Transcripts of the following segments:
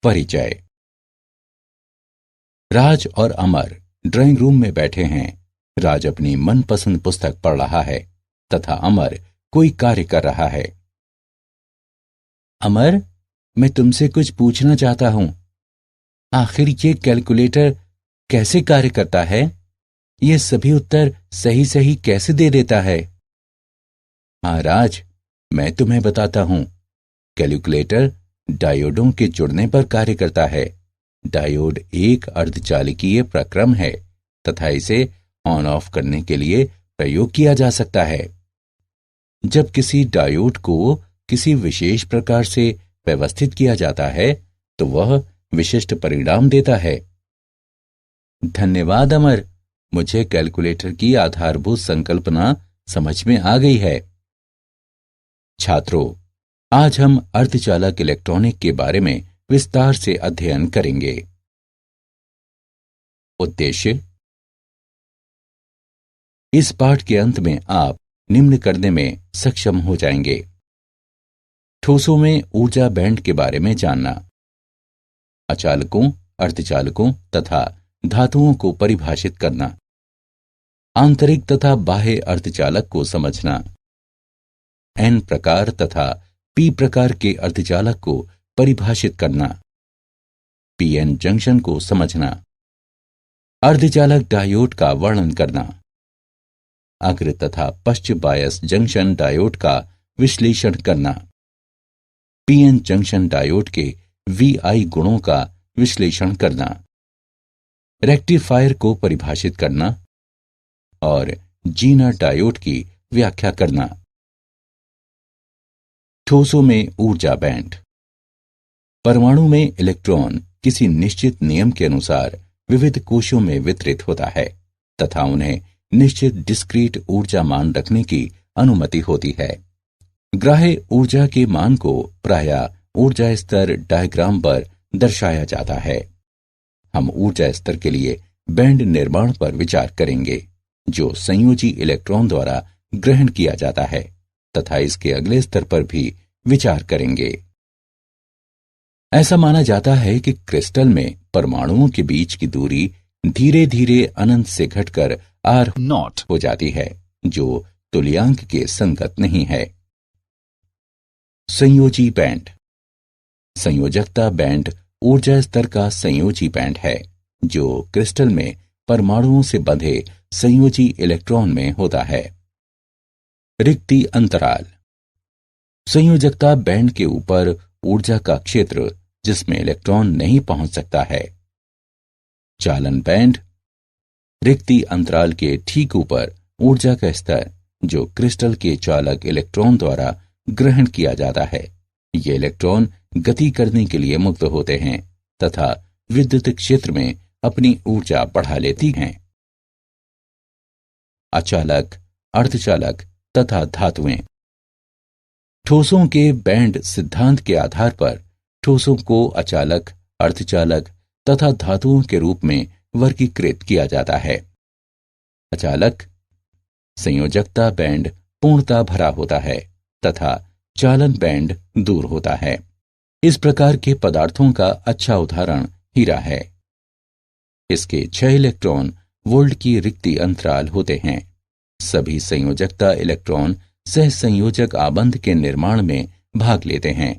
परिचय। राज और अमर drawing room में बैठे हैं। राज अपनी मनपसंद पुस्तक पढ़ रहा है तथा अमर कोई कार्य कर रहा है। अमर, मैं तुमसे कुछ पूछना चाहता हूं। आखिर ये कैलकुलेटर कैसे कार्य करता है? ये सभी उत्तर सही सही कैसे दे देता है? हाँ राज, मैं तुम्हें बताता हूं। कैलकुलेटर डायोडों के जुड़ने पर कार्य करता है। डायोड एक अर्धचालकीय प्रक्रम है तथा इसे ऑन ऑफ करने के लिए प्रयोग किया जा सकता है। जब किसी डायोड को किसी विशेष प्रकार से व्यवस्थित किया जाता है तो वह विशिष्ट परिणाम देता है। धन्यवाद अमर, मुझे कैलकुलेटर की आधारभूत संकल्पना समझ में आ गई है। छात्रों, आज हम अर्धचालक इलेक्ट्रॉनिक के बारे में विस्तार से अध्ययन करेंगे। उद्देश्य। इस पाठ के अंत में आप निम्न करने में सक्षम हो जाएंगे। ठोसों में ऊर्जा बैंड के बारे में जानना, अचालकों, अर्धचालकों तथा धातुओं को परिभाषित करना, आंतरिक तथा बाह्य अर्धचालक को समझना, एन प्रकार तथा पी प्रकार के अर्धचालक को परिभाषित करना, पीएन जंक्शन को समझना, अर्धचालक डायोड का वर्णन करना, अग्र तथा पश्च बायस जंक्शन डायोड का विश्लेषण करना, पीएन जंक्शन डायोड के वीआई गुणों का विश्लेषण करना, रेक्टिफायर को परिभाषित करना और जीनर डायोड की व्याख्या करना। ठोसों में ऊर्जा बैंड। परमाणु में इलेक्ट्रॉन किसी निश्चित नियम के अनुसार विविध कोशों में वितरित होता है तथा उन्हें निश्चित डिस्क्रीट ऊर्जा मान रखने की अनुमति होती है। ग्राह्य ऊर्जा के मान को प्रायः ऊर्जा स्तर डायग्राम पर दर्शाया जाता है। हम ऊर्जा स्तर के लिए बैंड निर्माण पर विचार करेंगे जो संयोजी इलेक्ट्रॉन द्वारा ग्रहण किया जाता है तथा इसके अगले स्तर पर भी विचार करेंगे। ऐसा माना जाता है कि क्रिस्टल में परमाणुओं के बीच की दूरी धीरे धीरे अनंत से घटकर आर नॉट हो जाती है जो तुल्यांक के संगत नहीं है। संयोजी बैंड। संयोजकता बैंड ऊर्जा स्तर का संयोजी बैंड है जो क्रिस्टल में परमाणुओं से बंधे संयोजी इलेक्ट्रॉन में होता है। रिक्ति अंतराल। संयोजकता बैंड के ऊपर ऊर्जा का क्षेत्र जिसमें इलेक्ट्रॉन नहीं पहुंच सकता है। चालन बैंड। रिक्ति अंतराल के ठीक ऊपर ऊर्जा का स्तर जो क्रिस्टल के चालक इलेक्ट्रॉन द्वारा ग्रहण किया जाता है। ये इलेक्ट्रॉन गति करने के लिए मुक्त होते हैं तथा विद्युत क्षेत्र में अपनी ऊर्जा बढ़ा लेती हैं। अचालक, अर्धचालक तथा धातुएं। ठोसों के बैंड सिद्धांत के आधार पर ठोसों को अचालक, अर्धचालक तथा धातुओं के रूप में वर्गीकृत किया जाता है। अचालक। संयोजकता बैंड पूर्णतः भरा होता है तथा चालन बैंड दूर होता है। इस प्रकार के पदार्थों का अच्छा उदाहरण हीरा है। इसके 6 इलेक्ट्रॉन वोल्ट की रिक्ति अंतराल होते हैं। सभी संयोजकता इलेक्ट्रॉन सहसंयोजक आबंध के निर्माण में भाग लेते हैं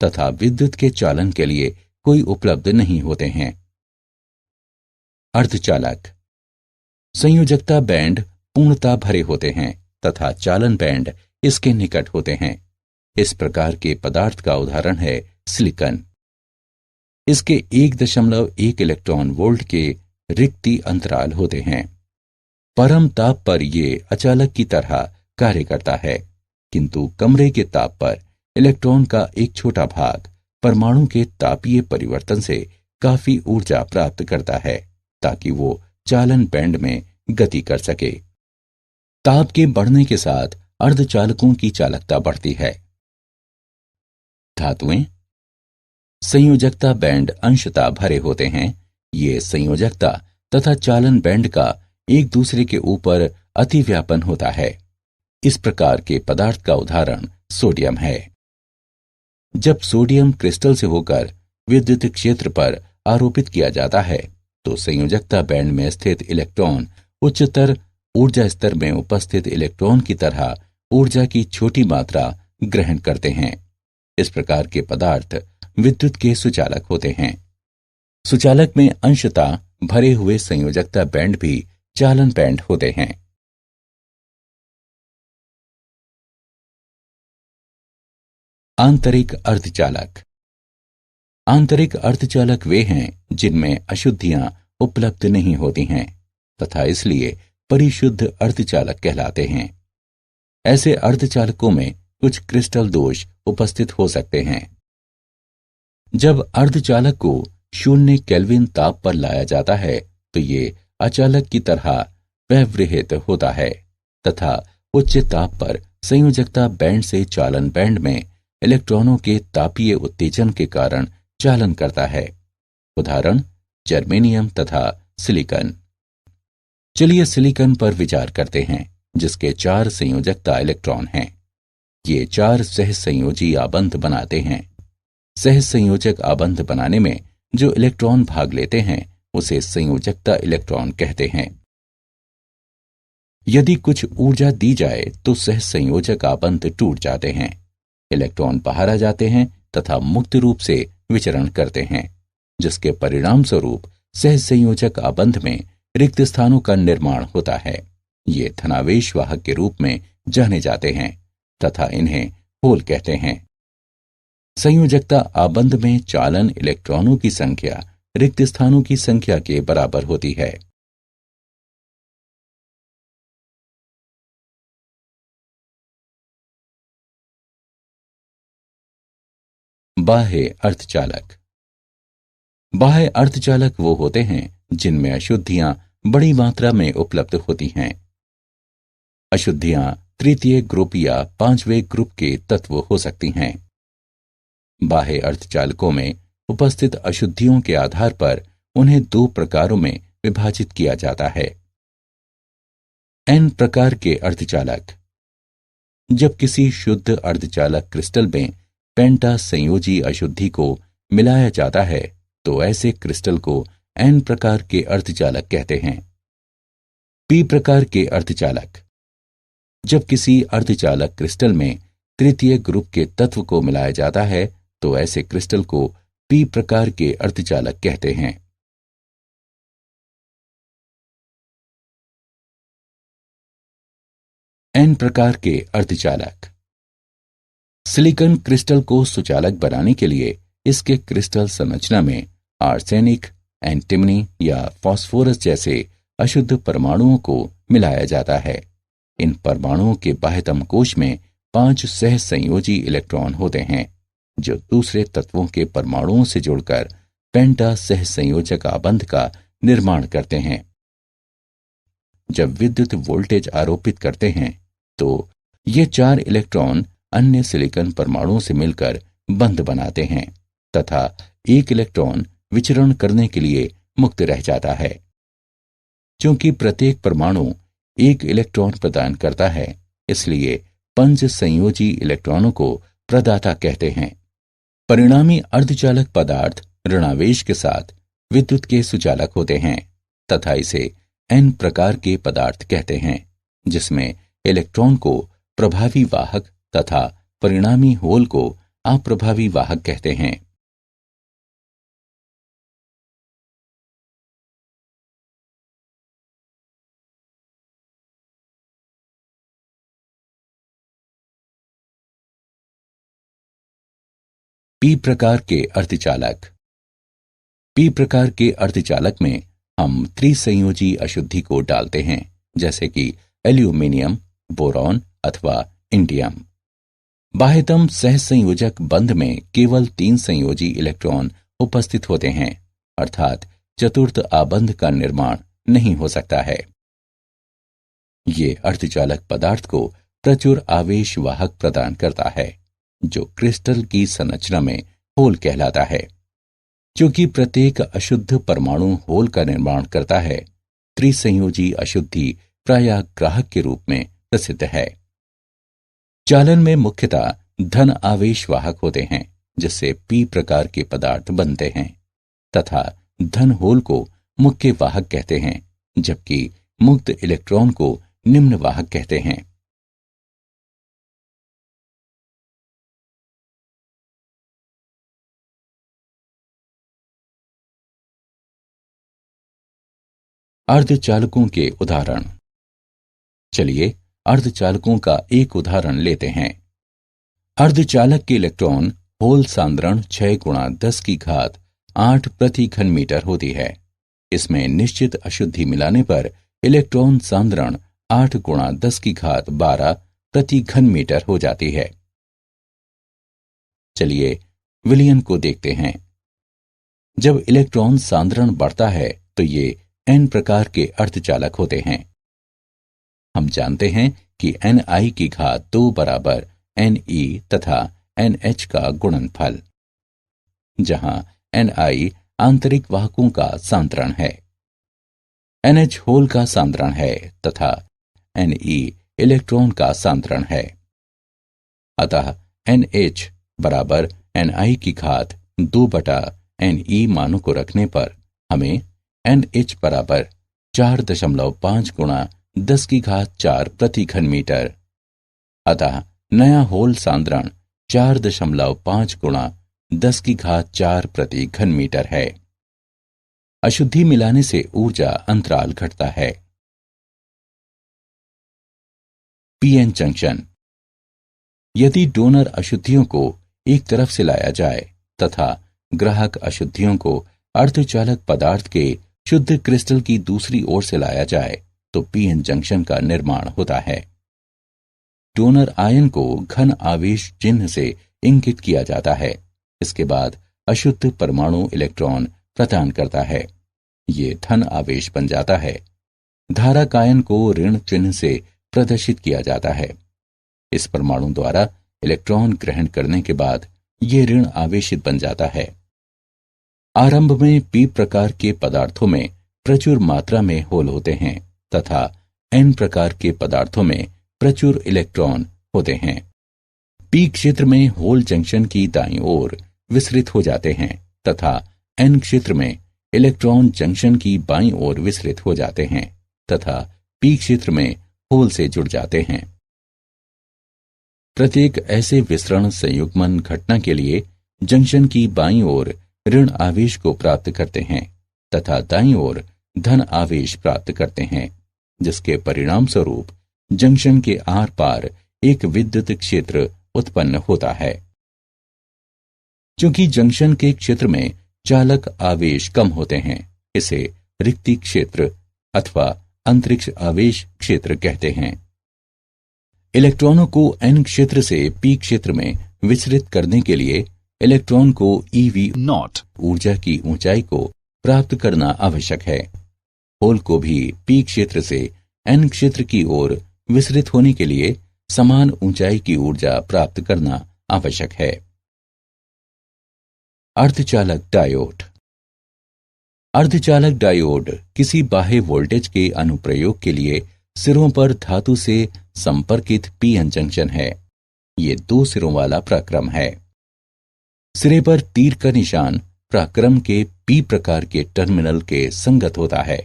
तथा विद्युत के चालन के लिए कोई उपलब्ध नहीं होते हैं। अर्धचालक। संयोजकता बैंड पूर्णतः भरे होते हैं तथा चालन बैंड इसके निकट होते हैं। इस प्रकार के पदार्थ का उदाहरण है सिलिकॉन। इसके 1.1 इलेक्ट्रॉन वोल्ट के रिक्ति अंतराल होते हैं। परम ताप पर यह अचालक की तरह कार्य करता है किंतु कमरे के ताप पर इलेक्ट्रॉन का एक छोटा भाग परमाणु के तापीय परिवर्तन से काफी ऊर्जा प्राप्त करता है ताकि वो चालन बैंड में गति कर सके। ताप के बढ़ने के साथ अर्धचालकों की चालकता बढ़ती है। धातुएं। संयोजकता बैंड अंशतः भरे होते हैं। ये संयोजकता तथा चालन बैंड का एक दूसरे के ऊपर अतिव्यापन होता है। इस प्रकार के पदार्थ का उदाहरण सोडियम है। जब सोडियम क्रिस्टल से होकर विद्युत क्षेत्र पर आरोपित किया जाता है तो संयोजकता बैंड में स्थित इलेक्ट्रॉन उच्चतर ऊर्जा स्तर में उपस्थित इलेक्ट्रॉन की तरह ऊर्जा की छोटी मात्रा ग्रहण करते हैं। इस प्रकार के पदार्थ विद्युत के सुचालक होते हैं। सुचालक में अंशतः भरे हुए संयोजकता बैंड भी चालन बैंड होते हैं। आंतरिक अर्धचालक। आंतरिक अर्धचालक वे हैं जिनमें अशुद्धियां उपलब्ध नहीं होती हैं तथा इसलिए परिशुद्ध अर्धचालक कहलाते हैं। ऐसे अर्धचालकों में कुछ क्रिस्टल दोष उपस्थित हो सकते हैं। जब अर्धचालक को 0 केल्विन ताप पर लाया जाता है तो ये अचालक की तरह व्यवहित होता है तथा उच्च ताप पर संयोजकता बैंड से चालन बैंड में इलेक्ट्रॉनों के तापीय उत्तेजन के कारण चालन करता है। उदाहरण जर्मेनियम तथा सिलिकॉन। चलिए सिलिकॉन पर विचार करते हैं जिसके 4 संयोजकता इलेक्ट्रॉन हैं। ये 4 सहसंयोजी आबंध बनाते हैं। सहसंयोजक आबंध बनाने में जो इलेक्ट्रॉन भाग लेते हैं उसे संयोजकता इलेक्ट्रॉन कहते हैं। यदि कुछ ऊर्जा दी जाए तो सहसंयोजक आबंध टूट जाते हैं, इलेक्ट्रॉन बाहर आ जाते हैं तथा मुक्त रूप से विचरण करते हैं, जिसके परिणाम स्वरूप सहसंयोजक आबंध में रिक्त स्थानों का निर्माण होता है। ये धनावेश वाहक के रूप में जाने जाते हैं तथा इन्हें होल कहते हैं। संयोजकता आबंध में चालन इलेक्ट्रॉनों की संख्या रिक्त स्थानों की संख्या के बराबर होती है। बाह्य अर्धचालक। बाह्य अर्धचालक वो होते हैं जिनमें अशुद्धियां बड़ी मात्रा में उपलब्ध होती हैं। अशुद्धियां तृतीय ग्रुप या 5वें ग्रुप के तत्व हो सकती हैं। बाह्य अर्धचालकों में उपस्थित अशुद्धियों के आधार पर उन्हें 2 प्रकारों में विभाजित किया जाता है। एन प्रकार के अर्धचालक। जब किसी शुद्ध अर्धचालक क्रिस्टल में पेंटा संयोजी अशुद्धि को मिलाया जाता है तो ऐसे क्रिस्टल को एन प्रकार के अर्धचालक कहते हैं। पी प्रकार के अर्धचालक। जब किसी अर्धचालक क्रिस्टल में तृतीय ग्रुप के तत्व को मिलाया जाता है तो ऐसे क्रिस्टल को पी प्रकार के अर्धचालक कहते हैं। एन प्रकार के अर्धचालक। सिलिकॉन क्रिस्टल को सुचालक बनाने के लिए इसके क्रिस्टल संरचना में आर्सेनिक, एंटिमनी या फास्फोरस जैसे अशुद्ध परमाणुओं को मिलाया जाता है। इन परमाणुओं के बाह्यतम कोश में 5 सहसंयोजी इलेक्ट्रॉन होते हैं जो दूसरे तत्वों के परमाणुओं से जुड़कर पेंटा सहसंयोजक आबंध का निर्माण करते हैं। जब विद्युत वोल्टेज आरोपित करते हैं तो ये 4 इलेक्ट्रॉन अन्य सिलिकॉन परमाणुओं से मिलकर बंध बनाते हैं तथा एक इलेक्ट्रॉन विचरण करने के लिए मुक्त रह जाता है। क्योंकि प्रत्येक परमाणु एक इलेक्ट्रॉन प्रदान करता है इसलिए 5 संयोजी इलेक्ट्रॉनों को प्रदाता कहते हैं। परिणामी अर्धचालक पदार्थ ऋणावेश के साथ विद्युत के सुचालक होते हैं तथा इसे एन प्रकार के पदार्थ कहते हैं जिसमें इलेक्ट्रॉन को प्रभावी वाहक तथा परिणामी होल को अप्रभावी वाहक कहते हैं। पी प्रकार के अर्धचालक। पी प्रकार के अर्धचालक में हम त्रिसंयोजी अशुद्धि को डालते हैं जैसे कि एल्यूमिनियम, बोरॉन अथवा इंडियम। बाह्यतम सहसंयोजक बंध में केवल 3 संयोजी इलेक्ट्रॉन उपस्थित होते हैं अर्थात चतुर्थ आबंध का निर्माण नहीं हो सकता है। ये अर्धचालक पदार्थ को प्रचुर आवेश वाहक प्रदान करता है जो क्रिस्टल की संरचना में होल कहलाता है। क्योंकि प्रत्येक अशुद्ध परमाणु होल का निर्माण करता है, त्रिसंयोजी अशुद्धि प्रायः ग्राहक के रूप में प्रसिद्ध है। चालन में मुख्यतः धन आवेश वाहक होते हैं जिससे पी प्रकार के पदार्थ बनते हैं, तथा धन होल को मुख्य वाहक कहते हैं, जबकि मुक्त इलेक्ट्रॉन को निम्न वाहक कहते हैं। अर्धचालकों के उदाहरण। चलिए अर्धचालकों का एक उदाहरण लेते हैं। अर्धचालक के इलेक्ट्रॉन होल सांद्रण 6 गुणा 10 की घात 8 प्रति घन मीटर होती है। इसमें निश्चित अशुद्धि मिलाने पर इलेक्ट्रॉन सांद्रण 8 गुणा 10 की घात 12 प्रति घन मीटर हो जाती है। चलिए विलयन को देखते हैं। जब इलेक्ट्रॉन सांद्रण बढ़ता है तो ये n प्रकार के अर्धचालक होते हैं। हम जानते हैं कि Ni की घात 2 बराबर Ne तथा NH का गुणनफल, जहां Ni आंतरिक वाहकों का सांद्रण है, NH होल का सांद्रण है तथा Ne इलेक्ट्रॉन का सांद्रण है। अतः NH बराबर Ni की घात 2 बटा Ne मानों को रखने पर हमें NH बराबर 4.5 गुणा 10 की घात 4 प्रति घन मीटर, अतः नया होल सांद्रण 4.5 गुणा 10 की घात 4 प्रति घन मीटर है। अशुद्धि मिलाने से ऊर्जा अंतराल घटता है। PN junction. यदि डोनर अशुद्धियों को एक तरफ से लाया जाए तथा ग्राहक अशुद्धियों को अर्धचालक पदार्थ के शुद्ध क्रिस्टल की दूसरी ओर से लाया जाए तो पीएन जंक्शन का निर्माण होता है। डोनर आयन को घन आवेश चिन्ह से इंगित किया जाता है। इसके बाद अशुद्ध परमाणु इलेक्ट्रॉन प्रदान करता है। ये धन आवेश बन जाता है। धारक आयन को ऋण चिन्ह से प्रदर्शित किया जाता है। इस परमाणु द्वारा इलेक्ट्रॉन ग्रहण करने के बाद ये ऋण आवेशित बन जाता है। आरंभ में पी प्रकार के पदार्थों में प्रचुर मात्रा में होल होते हैं तथा एन प्रकार के पदार्थों में प्रचुर इलेक्ट्रॉन होते हैं। पी क्षेत्र में होल जंक्शन की दाईं ओर विसरित हो जाते हैं तथा एन क्षेत्र में इलेक्ट्रॉन जंक्शन की बाईं ओर विसरित हो जाते हैं तथा पी क्षेत्र में होल से जुड़ जाते हैं। प्रत्येक ऐसे विसरण संयुग्मन घटना के लिए जंक्शन की बाईं ओर ऋण आवेश को प्राप्त करते हैं तथा दाईं ओर धन आवेश प्राप्त करते हैं, जिसके परिणाम स्वरूप जंक्शन के आर पार एक विद्युत क्षेत्र उत्पन्न होता है। क्योंकि जंक्शन के क्षेत्र में चालक आवेश कम होते हैं, इसे रिक्ति क्षेत्र अथवा अंतरिक्ष आवेश क्षेत्र कहते हैं। इलेक्ट्रॉनों को एन क्षेत्र से पी क्षेत्र में विचलित करने के लिए इलेक्ट्रॉन को eV0 ऊर्जा की ऊंचाई को प्राप्त करना आवश्यक है। होल को भी पी क्षेत्र से एन क्षेत्र की ओर विचलित होने के लिए समान ऊंचाई की ऊर्जा प्राप्त करना आवश्यक है। अर्धचालक डायोड। अर्धचालक डायोड किसी बाह्य वोल्टेज के अनुप्रयोग के लिए सिरों पर धातु से संपर्कित पीएन जंक्शन है। ये 2 सिरों वाला प्रक्रम है। सिरे पर तीर का निशान प्रक्रम के पी प्रकार के टर्मिनल के संगत होता है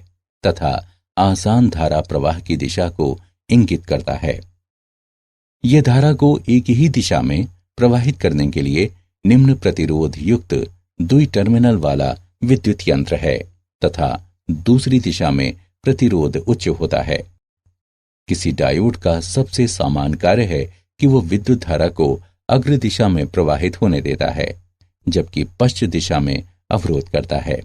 तथा आसान धारा प्रवाह की दिशा को इंगित करता है। यह धारा को एक ही दिशा में प्रवाहित करने के लिए निम्न प्रतिरोध युक्त 2 टर्मिनल वाला विद्युत यंत्र है तथा दूसरी दिशा में प्रतिरोध उच्च होता है। किसी डायोड का सबसे सामान्य कार्य है कि वो विद्युत धारा को अग्र दिशा में प्रवाहित होने देता है, जबकि पश्चिम दिशा में अवरोध करता है।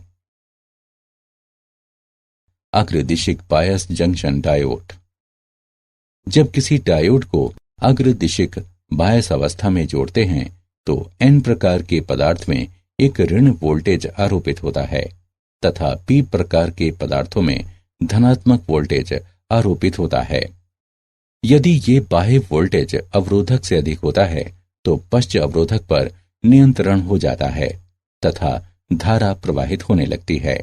अग्रदिशिक बायस जंक्शन डायोड। जब किसी डायोड को अग्रदिशिक बायस अवस्था में जोड़ते हैं तो एन प्रकार के पदार्थ में एक ऋण वोल्टेज आरोपित होता है तथा पी प्रकार के पदार्थों में धनात्मक वोल्टेज आरोपित होता है। यदि ये बाह्य वोल्टेज अवरोधक से अधिक होता है तो पश्च अवरोधक पर नियंत्रण हो जाता है तथा धारा प्रवाहित होने लगती है।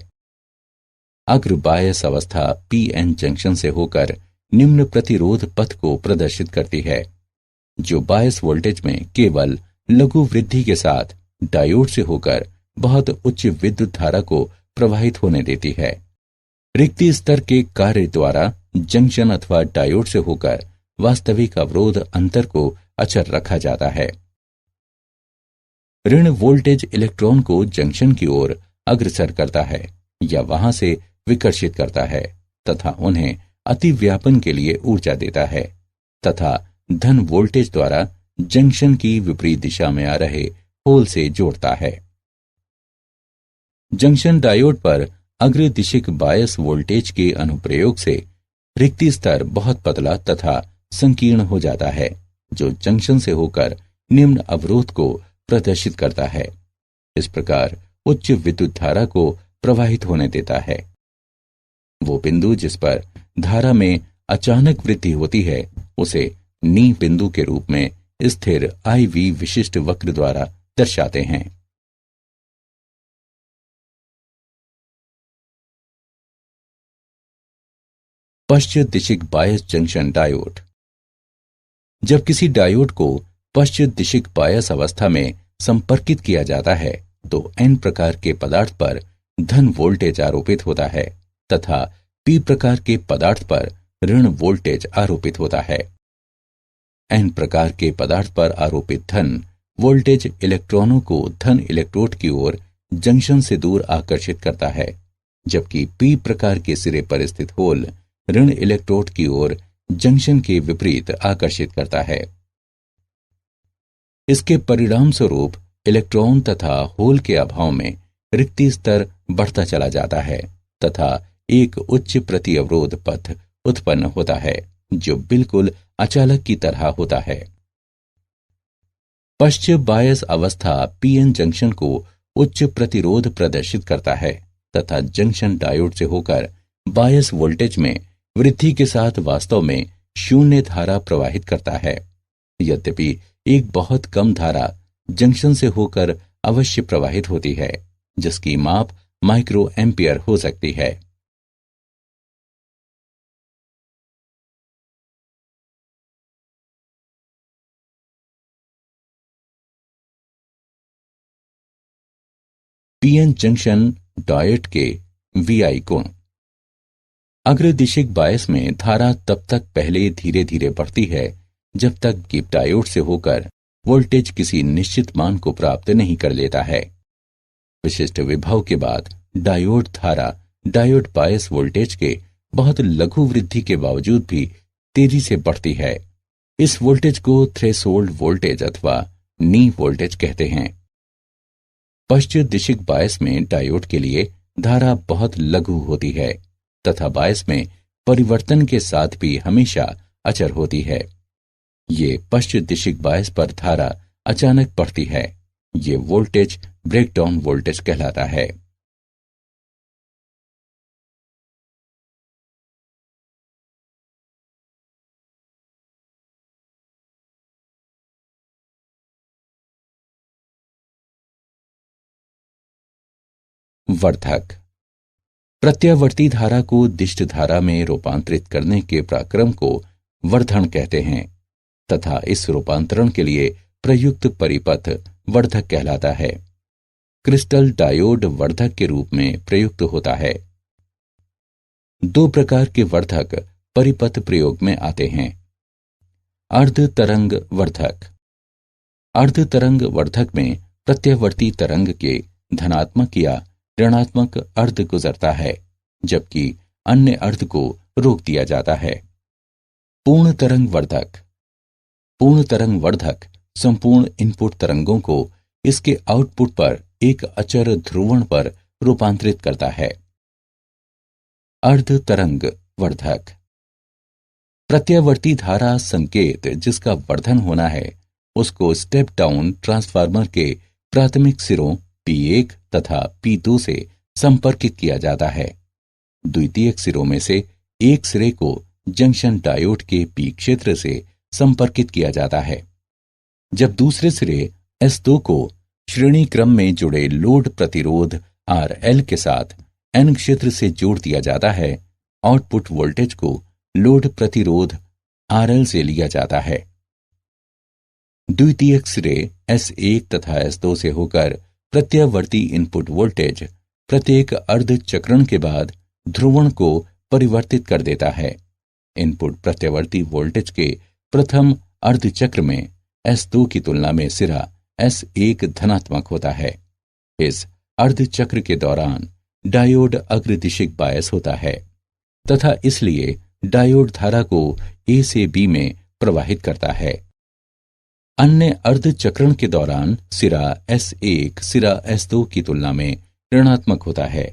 अग्र बायस अवस्था पीएन जंक्शन से होकर निम्न प्रतिरोध पथ को प्रदर्शित करती है, जो बायस वोल्टेज में केवल लघु वृद्धि के साथ डायोड से होकर बहुत उच्च विद्युत धारा को प्रवाहित होने देती है। रिक्ति स्तर के कार्य द्वारा जंक्शन अथवा डायोड से होकर वास्तविक अवरोध अंतर को अचर रखा जाता है। ऋण वोल्टेज इलेक्ट्रॉन को जंक्शन की ओर अग्रसर करता है या वहां से विकर्षित करता है तथा उन्हें अतिव्यापन के लिए ऊर्जा देता है तथा धन वोल्टेज द्वारा जंक्शन की विपरीत दिशा में आ रहे होल से जोड़ता है। जंक्शन डायोड पर अग्रदिशिक बायस वोल्टेज के अनुप्रयोग से रिक्ति स्तर बहुत पतला तथा संकीर्ण हो जाता है, जो जंक्शन से होकर निम्न अवरोध को प्रदर्शित करता है। इस प्रकार उच्च विद्युत धारा को प्रवाहित होने देता है। वो बिंदु जिस पर धारा में अचानक वृद्धि होती है उसे नी बिंदु के रूप में स्थिर IV विशिष्ट वक्र द्वारा दर्शाते हैं। पश्चिम दिशिक बायस जंक्शन डायोड। जब किसी डायोड को पश्चिम दिशिक बायस अवस्था में संपर्कित किया जाता है तो N प्रकार के पदार्थ पर धन वोल्टेज आरोपित होता है तथा P प्रकार के पदार्थ पर ऋण वोल्टेज आरोपित होता है। N प्रकार के पदार्थ पर आरोपित धन वोल्टेज इलेक्ट्रॉनों को धन इलेक्ट्रोड की ओर जंक्शन से दूर आकर्षित करता है, जबकि P प्रकार के सिरे पर स्थित होल ऋण इलेक्ट्रोड की ओर जंक्शन के विपरीत आकर्षित करता है। इसके परिणाम स्वरूप इलेक्ट्रॉन तथा होल के अभाव में रिक्ति स्तर बढ़ता चला जाता है तथा एक उच्च प्रति अवरोध पथ उत्पन्न होता है जो बिल्कुल अचालक की तरह होता है। पश्चिम बायस अवस्था PN जंक्शन को उच्च प्रतिरोध प्रदर्शित करता है तथा जंक्शन डायोड से होकर बायस वोल्टेज में वृद्धि के साथ वास्तव में शून्य धारा प्रवाहित करता है। यद्यपि एक बहुत कम धारा जंक्शन से होकर अवश्य प्रवाहित होती है, जिसकी माप माइक्रो एम्पियर हो सकती है। PN जंक्शन डायोड के VI गुण। अग्रदिशिक बायस में धारा तब तक पहले धीरे धीरे बढ़ती है जब तक कि डायोड से होकर वोल्टेज किसी निश्चित मान को प्राप्त नहीं कर लेता है। विशिष्ट विभव के बाद डायोड धारा डायोड बायस वोल्टेज के बहुत लघु वृद्धि के बावजूद भी तेजी से बढ़ती है। इस वोल्टेज को थ्रेशोल्ड वोल्टेज अथवा नी वोल्टेज कहते हैं। पश्चिम दिशिक बायस में डायोड के लिए धारा बहुत लघु होती है तथा बायस में परिवर्तन के साथ भी हमेशा अचर होती है। ये पश्चिम दिशिक बायस पर धारा अचानक बढ़ती है। ये वोल्टेज ब्रेकडाउन वोल्टेज कहलाता है। वर्धक। प्रत्यावर्ती धारा को दिष्ट धारा में रूपांतरित करने के प्रक्रम को वर्धन कहते हैं तथा इस रूपांतरण के लिए प्रयुक्त परिपथ वर्धक कहलाता है। क्रिस्टल डायोड वर्धक के रूप में प्रयुक्त होता है। दो प्रकार के वर्धक परिपथ प्रयोग में आते हैं। अर्ध तरंग वर्धक। अर्ध तरंग वर्धक में प्रत्यावर्ती तरंग के धनात्मक या ऋणात्मक अर्ध गुजरता है, जबकि अन्य अर्ध को रोक दिया जाता है। पूर्ण तरंग वर्धक। पूर्ण तरंग वर्धक संपूर्ण इनपुट तरंगों को इसके आउटपुट पर एक अचर ध्रुवण पर रूपांतरित करता है। अर्ध तरंग वर्धक। प्रत्यावर्ती धारा संकेत जिसका वर्धन होना है उसको स्टेप डाउन ट्रांसफार्मर के प्राथमिक सिरों P1 तथा P2 से संपर्कित किया जाता है। द्वितीयक सिरों में से एक सिरे को जंक्शन डायोड के P क्षेत्र से संपर्कित किया जाता है, जब दूसरे सिरे S2 को श्रेणी क्रम में जुड़े लोड प्रतिरोध RL के साथ N क्षेत्र से जोड़ दिया जाता है। आउटपुट वोल्टेज को लोड प्रतिरोध RL से लिया जाता है। द्वितीयक सिरे S1 तथा S2 से होकर प्रत्यावर्ती इनपुट वोल्टेज प्रत्येक अर्ध चक्रण के बाद ध्रुवण को परिवर्तित कर देता है। इनपुट प्रत्यावर्ती वोल्टेज के प्रथम अर्ध चक्र में S2 की तुलना में सिरा S1 धनात्मक होता है। इस अर्ध चक्र के दौरान डायोड अग्रदिशिक बायस होता है तथा इसलिए डायोड धारा को A से B में प्रवाहित करता है। अन्य अर्ध चक्रण के दौरान सिरा S1 सिरा S2 की तुलना में ऋणात्मक होता है।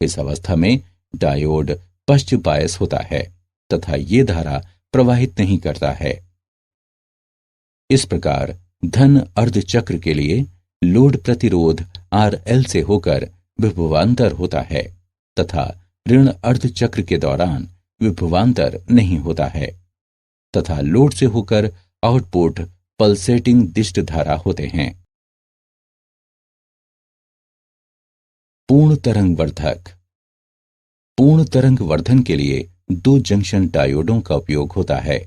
इस अवस्था में डायोड पश्च बायस होता है तथा ये धारा प्रवाहित नहीं करता है। इस प्रकार धन अर्ध चक्र के लिए लोड प्रतिरोध RL से होकर विभवांतर होता है तथा ऋण अर्ध चक्र के दौरान विभवांतर नहीं होता है तथा लोड से होकर आउटपुट पल्सेटिंग दिष्ट धारा होते हैं। पूर्ण तरंग वर्धक। पूर्ण तरंग वर्धन के लिए दो जंक्शन डायोडों का उपयोग होता है।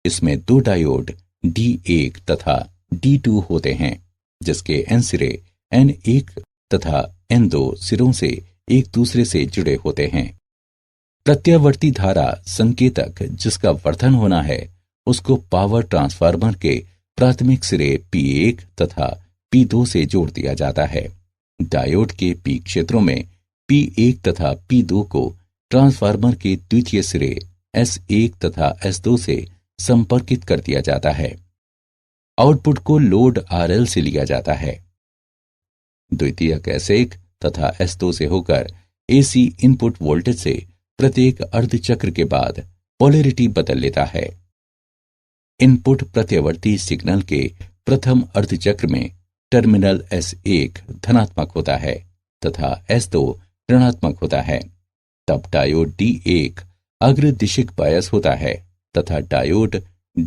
इसमें दो डायोड D1 तथा D2 होते हैं जिसके N सिरे N1 तथा N2 सिरों से एक दूसरे से जुड़े होते हैं। प्रत्यावर्ती धारा संकेतक जिसका वर्धन होना है उसको पावर ट्रांसफार्मर के प्राथमिक सिरे P1 तथा P2 से जोड़ दिया जाता है। डायोड के P क्षेत्रों में P1 तथा P2 को ट्रांसफार्मर के द्वितीय सिरे S1 तथा S2 से संपर्कित कर दिया जाता है। आउटपुट को लोड RL से लिया जाता है। द्वितीयक S1 तथा S2 से होकर AC इनपुट वोल्टेज से प्रत्येक अर्ध चक्र के बाद पोलैरिटी बदल लेता है। इनपुट प्रत्यावर्ती सिग्नल के प्रथम अर्ध चक्र में टर्मिनल S1 धनात्मक होता है तथा S2 ऋणात्मक होता है। तब डायोड D1 अग्रदिशिक बायस होता है तथा डायोड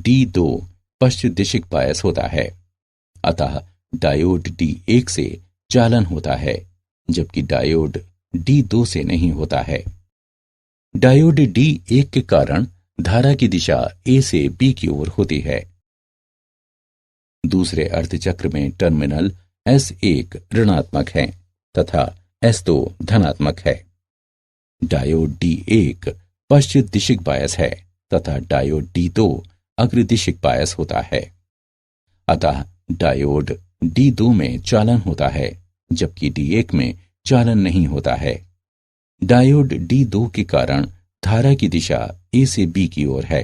D2 पश्चिम दिशिक बायस होता है। अतः डायोड D1 से चालन होता है जबकि डायोड D2 से नहीं होता है। डायोड D1 के कारण धारा की दिशा A से B की ओर होती है। दूसरे अर्धचक्र में टर्मिनल S1 ऋणात्मक है तथा S2 धनात्मक है। डायोड D1 पश्चिम दिशिक बायस है तथा डायोड D2 अग्रदिशिक बायस होता है। अतः डायोड D2 में चालन होता है जबकि D1 में चालन नहीं होता है। डायोड D2 के कारण धारा की दिशा A से B की ओर है।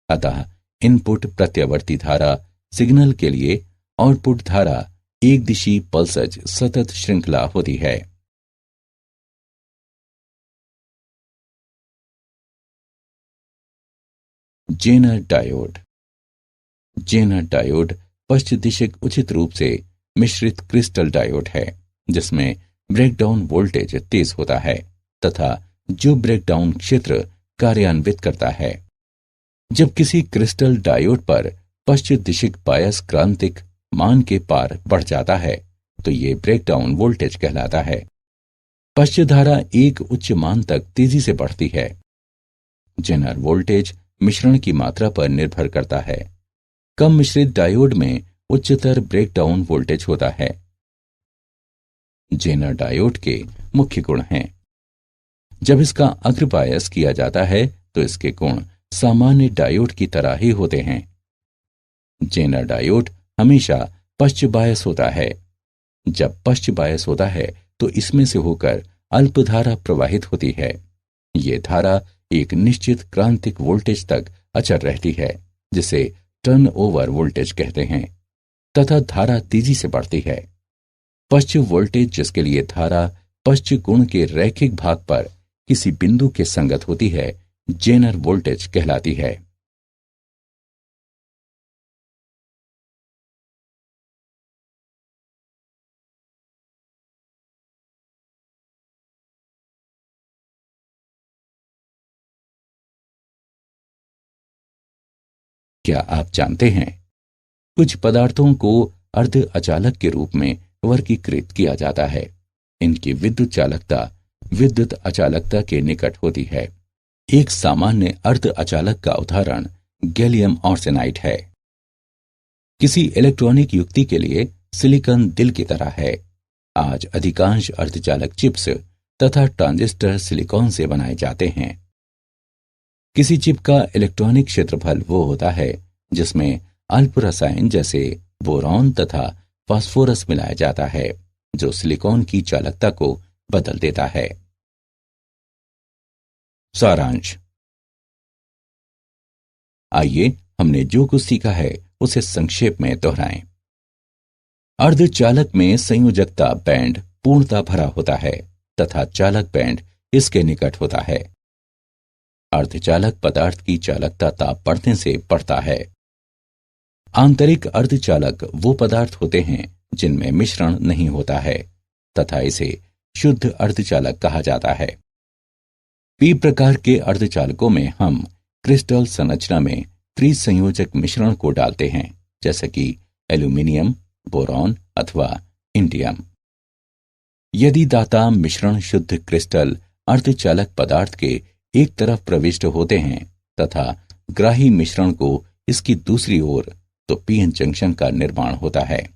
अतः इनपुट प्रत्यावर्ती धारा सिग्नल के लिए आउटपुट धारा एक दिशी पल्सज सतत श्रृंखला होती है। Zener diode. जेनर डायोड पश्चिम दिशिक उचित रूप से मिश्रित क्रिस्टल डायोड है जिसमें ब्रेकडाउन वोल्टेज तेज होता है तथा जो ब्रेकडाउन क्षेत्र कार्यान्वित करता है। जब किसी क्रिस्टल डायोड पर पश्चिम दिशिक बायस क्रांतिक मान के पार बढ़ जाता है तो ये ब्रेकडाउन वोल्टेज कहलाता है। पश्चिम धारा एक उच्च मान तक तेजी से बढ़ती है। जेनर वोल्टेज मिश्रण की मात्रा पर निर्भर करता है। कम मिश्रित डायोड में उच्चतर ब्रेकडाउन वोल्टेज होता है। जेनर डायोड के मुख्य गुण हैं। जब इसका अग्र बायस किया जाता है तो इसके गुण सामान्य डायोड की तरह ही होते हैं। जेनर डायोड हमेशा पश्च बायस होता है। जब पश्च बायस होता है तो इसमें से होकर अल्प धारा प्रवाहित होती है। ये धारा एक निश्चित क्रांतिक वोल्टेज तक अचर रहती है जिसे टर्न ओवर वोल्टेज कहते हैं तथा धारा तेजी से बढ़ती है। पश्च वोल्टेज जिसके लिए धारा पश्च गुण के रैखिक भाग पर किसी बिंदु के संगत होती है जेनर वोल्टेज कहलाती है। क्या आप जानते हैं कुछ पदार्थों को अर्ध अचालक के रूप में वर्गीकृत किया जाता है। इनकी विद्युत चालकता विद्युत अचालकता के निकट होती है। एक सामान्य अर्ध अचालक का उदाहरण गैलियम आर्सेनाइड है। किसी इलेक्ट्रॉनिक युक्ति के लिए सिलिकॉन दिल की तरह है। आज अधिकांश अर्धचालक चिप्स तथा ट्रांजिस्टर सिलिकॉन से बनाए जाते हैं। किसी चिप का इलेक्ट्रॉनिक क्षेत्रफल वो होता है जिसमें अल्प रसायन जैसे बोरॉन तथा फास्फोरस मिलाया जाता है, जो सिलिकॉन की चालकता को बदल देता है। सारांश। आइए हमने जो कुछ सीखा है उसे संक्षेप में दोहराएं। अर्धचालक में संयोजकता बैंड पूर्णता भरा होता है तथा चालक बैंड इसके निकट होता है। अर्धचालक पदार्थ की चालकता ताप बढ़ने से बढ़ता है। आंतरिक अर्धचालक वो पदार्थ होते हैं जिनमें मिश्रण नहीं होता है तथा इसे शुद्ध अर्धचालक कहा जाता है। पी प्रकार के अर्धचालकों में हम क्रिस्टल संरचना में त्रिसंयोजक मिश्रण को डालते हैं, जैसे कि एल्यूमिनियम, बोरॉन अथवा इंडियम। यदि दाता मिश्रण शुद्ध क्रिस्टल अर्धचालक पदार्थ के एक तरफ प्रविष्ट होते हैं तथा ग्राही मिश्रण को इसकी दूसरी ओर, तो पीएन जंक्शन का निर्माण होता है।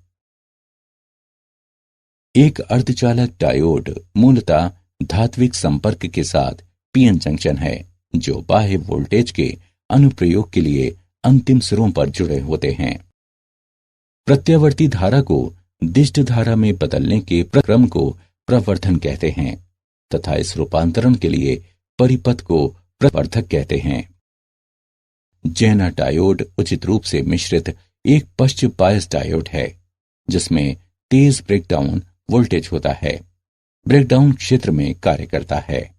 एक अर्धचालक डायोड मूलतः धात्विक संपर्क के साथ पीएन जंक्शन है, जो बाह्य वोल्टेज के अनुप्रयोग के लिए अंतिम सिरों पर जुड़े होते हैं। प्रत्यावर्ती धारा को दिष्ट धारा में बदलने के क्रम को प्रवर्धन कहते हैं तथा इस रूपांतरण के लिए परिपथ को प्रवर्धक कहते हैं। जेना डायोड उचित रूप से मिश्रित एक पश्च बायस डायोड है, जिसमें तेज ब्रेकडाउन वोल्टेज होता है, ब्रेकडाउन क्षेत्र में कार्य करता है।